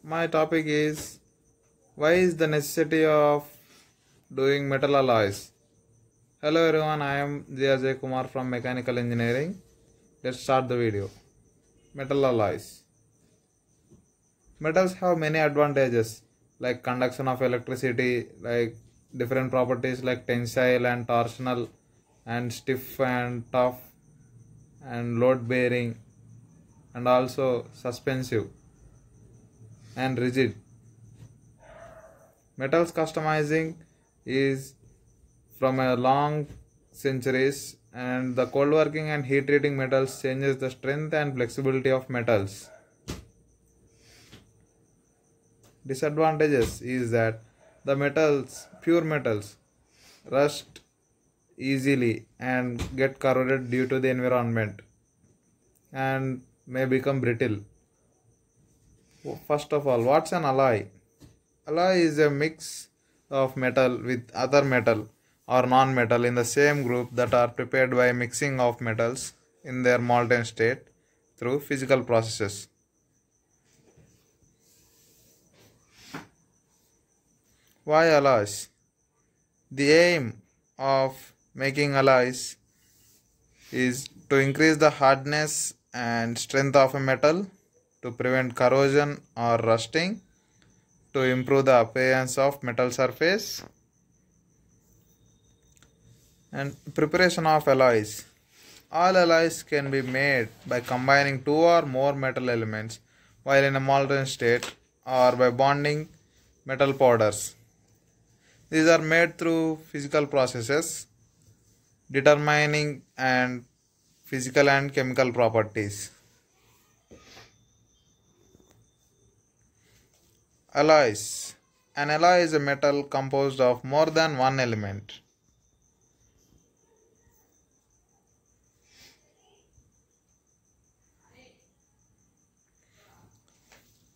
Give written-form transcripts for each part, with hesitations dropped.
My topic is why is the necessity of doing metal alloys? Hello everyone, I am Ajay Kumar from Mechanical Engineering. Let's start the video. Metal alloys. Metals have many advantages like conduction of electricity, like different properties like tensile and torsional and stiff and tough and load bearing and also suspensive and rigid. Metals customizing is from a long centuries, and the cold working and heat treating metals changes the strength and flexibility of metals. Disadvantages is that the metals, pure metals, rust easily and get corroded due to the environment and may become brittle. First of all, what's an alloy? Alloy is a mix of metal with other metal or non-metal in the same group that are prepared by mixing of metals in their molten state through physical processes. Why alloys? The aim of making alloys is to increase the hardness and strength of a metal, to prevent corrosion or rusting, to improve the appearance of metal surface. And preparation of alloys. All alloys can be made by combining two or more metal elements while in a molten state or by bonding metal powders. These are made through physical processes determining and physical and chemical properties. Alloys. An alloy is a metal composed of more than one element.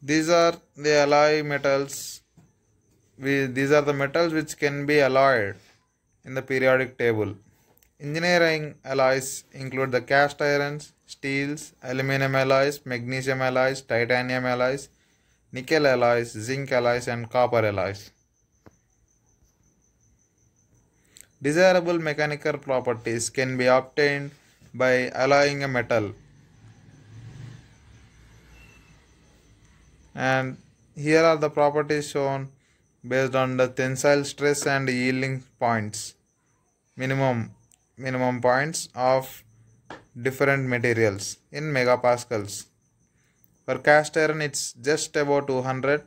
These are the alloy metals. These are the metals which can be alloyed in the periodic table. Engineering alloys include the cast irons, steels, aluminum alloys, magnesium alloys, titanium alloys, nickel alloys, zinc alloys, and copper alloys. Desirable mechanical properties can be obtained by alloying a metal. And here are the properties shown based on the tensile stress and yielding points, minimum points of different materials in megapascals. For cast iron it's just about 200,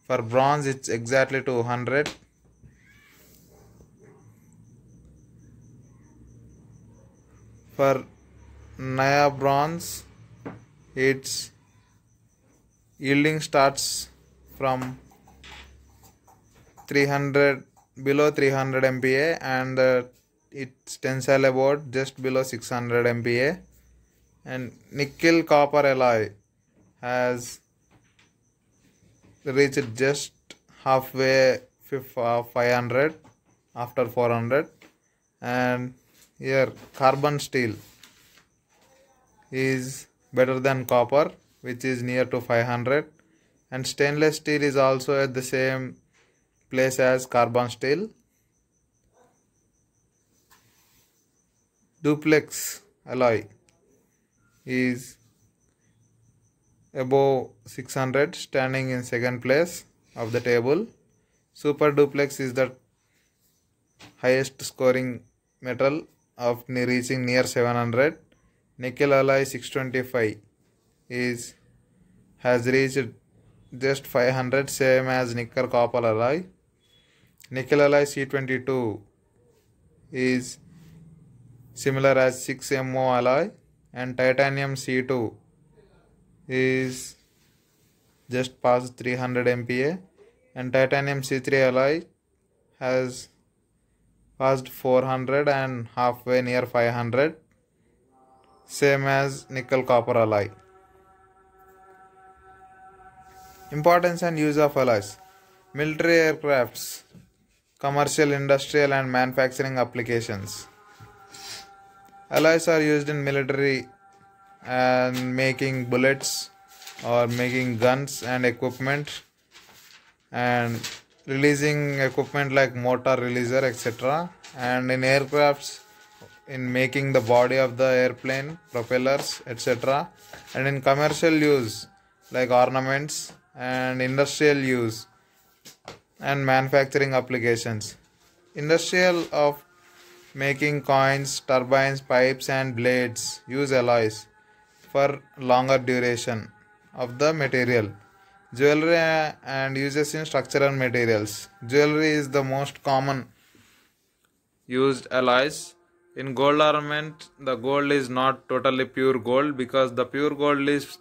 for bronze it's exactly 200, for Naya bronze its yielding starts from 300, below 300 MPa, and its tensile about just below 600 MPa. And nickel copper alloy has reached just halfway 500 after 400. And here carbon steel is better than copper, which is near to 500, and stainless steel is also at the same place as carbon steel. Duplex alloy is above 600, standing in second place of the table. Super duplex is the highest scoring metal of reaching near 700. Nickel alloy 625 has reached just 500, same as nickel copper alloy. Nickel alloy C22 is similar as 6MO alloy, and titanium C2 is just past 300 MPa, and titanium C3 alloy has passed 400 and halfway near 500, same as nickel copper alloy. Importance and use of alloys. Military aircrafts, commercial, industrial and manufacturing applications. Alloys are used in military and making bullets, or making guns and equipment, and releasing equipment like motor releaser, etc. And in aircrafts, in making the body of the airplane, propellers, etc. And in commercial use like ornaments, and industrial use and manufacturing applications. Industrial of making coins, turbines, pipes, and blades use alloys for longer duration of the material. Jewelry and uses in structural materials. Jewelry is the most common used alloys. In gold ornament, the gold is not totally pure gold because the pure gold is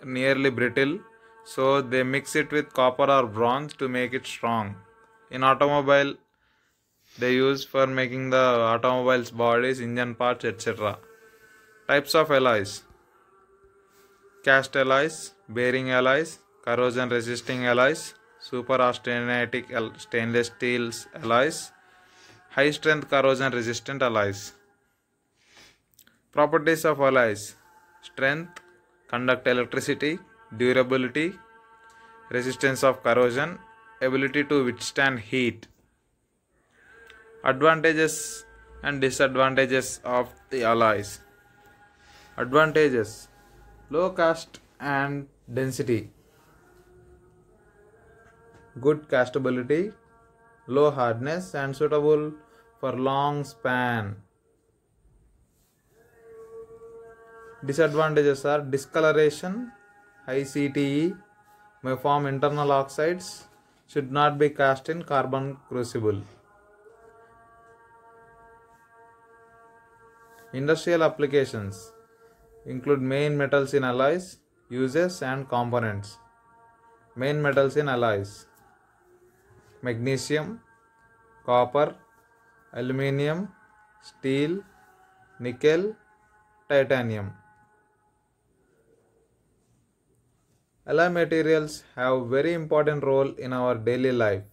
nearly brittle, so they mix it with copper or bronze to make it strong. In automobile, they use for making the automobile's bodies, engine parts, etc. Types of alloys: cast alloys, bearing alloys, corrosion resisting alloys, super austenitic stainless steel alloys, high strength corrosion resistant alloys. Properties of alloys: strength, conduct electricity, durability, resistance of corrosion, ability to withstand heat. Advantages and disadvantages of the alloys. Advantages: low cost and density, good castability, low hardness, and suitable for long span. Disadvantages are discoloration, high CTE, may form internal oxides, should not be cast in carbon crucible. Industrial applications include main metals in alloys, uses and components. Main metals in alloys: magnesium, copper, aluminium, steel, nickel, titanium. Alloy materials have very important role in our daily life.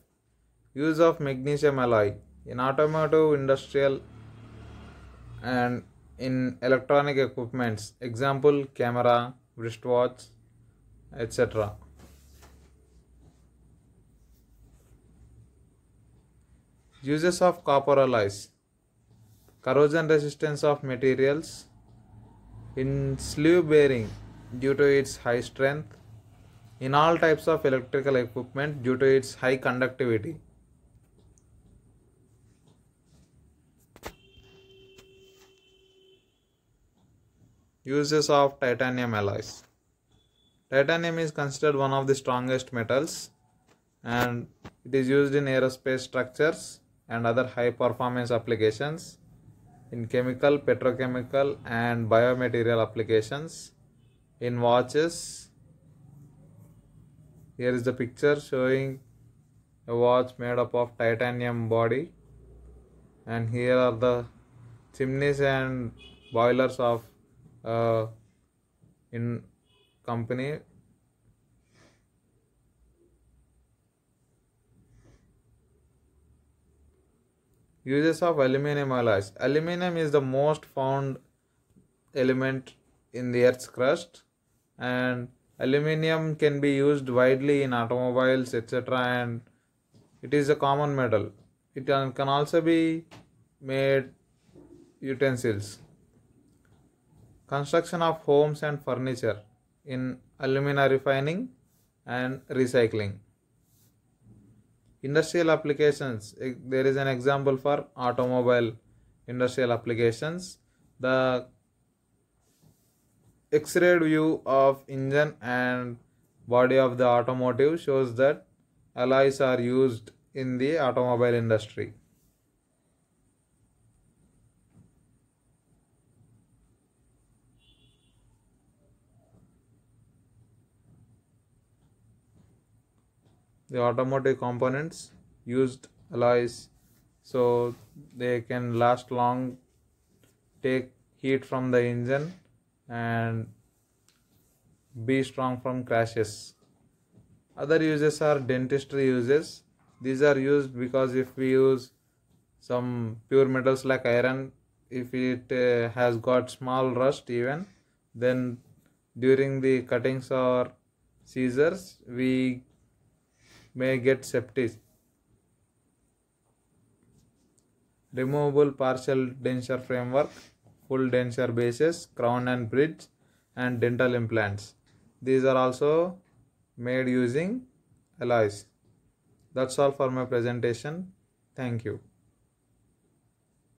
Use of magnesium alloy in automotive, industrial, and in electronic equipments. Example: camera, wristwatch, etc. Uses of copper alloys: corrosion resistance of materials, in sleeve bearing due to its high strength, in all types of electrical equipment due to its high conductivity. Uses of titanium alloys. Titanium is considered one of the strongest metals, and it is used in aerospace structures and other high performance applications, in chemical, petrochemical, and biomaterial applications, in watches. Here is the picture showing a watch made up of titanium body, and here are the chimneys and boilers of in company. Uses of aluminum alloys. Aluminum is the most found element in the earth's crust, and aluminum can be used widely in automobiles, etc. And it is a common metal. It can also be made utensils. Construction of homes and furniture in alumina refining and recycling. Industrial applications. There is an example for automobile industrial applications. The X-rayed view of engine and body of the automotive shows that alloys are used in the automobile industry. The automotive components used alloys so they can last long, take heat from the engine, and be strong from crashes. Other uses are dentistry uses. These are used because if we use some pure metals like iron, if it has got small rust even, then during the cuttings or scissors, we may get septic. Removable partial denture framework, full denture bases, crown and bridge, and dental implants. These are also made using alloys. That's all for my presentation. Thank you.